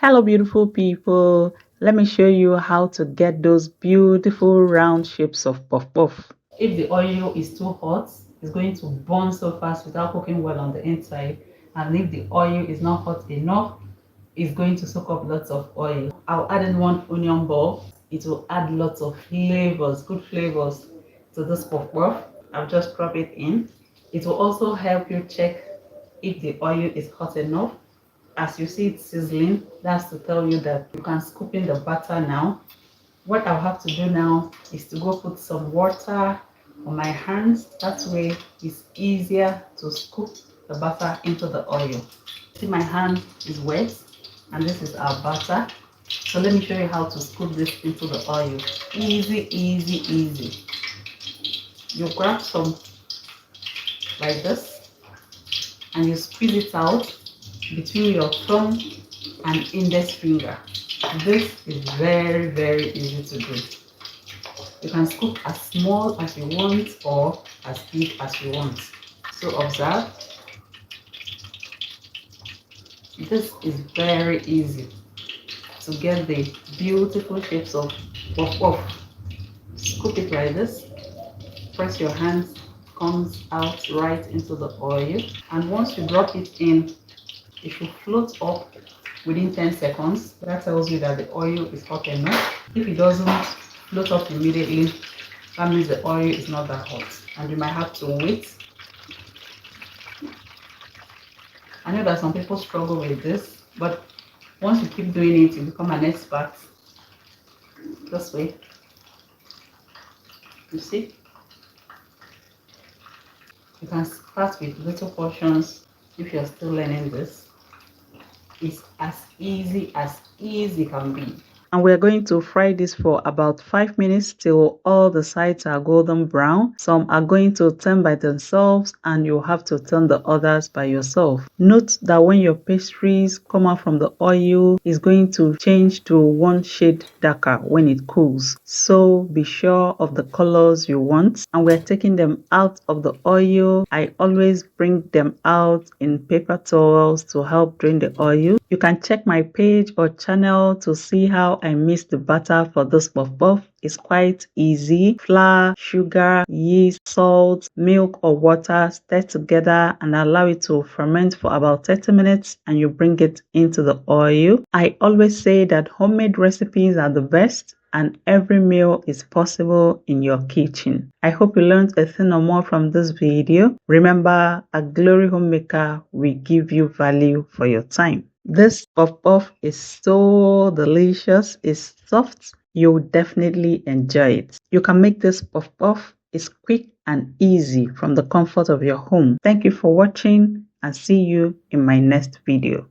Hello beautiful people, let me show you how to get those beautiful round shapes of puff puff. If the oil is too hot, it's going to burn so fast without cooking well on the inside, and if the oil is not hot enough, it's going to soak up lots of oil. I'll add in one onion ball. It will add lots of flavors, good flavors to this puff puff. I'll just drop it in. It will also help you check if the oil is hot enough. As you see it sizzling, that's to tell you that you can scoop in the butter now. What I'll have to do now is to go put some water on my hands. That way it's easier to scoop the butter into the oil. See, my hand is wet and this is our butter. So let me show you how to scoop this into the oil. Easy, easy, easy. You grab some like this and you squeeze it out between your thumb and index finger. This is very, very easy to do. You can scoop as small as you want or as big as you want. So observe. This is very easy to get the beautiful shapes of puff puff. Scoop it like this. Press your hands, comes out right into the oil, and once you drop it in, it should float up within 10 seconds. That tells you that the oil is hot enough. If it doesn't float up immediately, that means the oil is not that hot and you might have to wait. I know that some people struggle with this, but once you keep doing it, you become an expert. This way. You see? You can start with little portions if you're still learning this. It's as easy can be. And we're going to fry this for about 5 minutes till all the sides are golden brown. Some are going to turn by themselves and you'll have to turn the others by yourself. Note that when your pastries come out from the oil, it's going to change to one shade darker when it cools. So be sure of the colors you want. And we're taking them out of the oil. I always bring them out in paper towels to help drain the oil. You can check my page or channel to see how I mix the batter for this puff puff. It's quite easy. Flour, sugar, yeast, salt, milk or water, stir together and allow it to ferment for about 30 minutes and you bring it into the oil. I always say that homemade recipes are the best and every meal is possible in your kitchen. I hope you learned a thing or more from this video. Remember, at Glory Homemaker, we give you value for your time. This puff puff is so delicious, it's soft. You'll definitely enjoy it. You can make this puff puff. It's quick and easy from the comfort of your home. Thank you for watching and see you in my next video.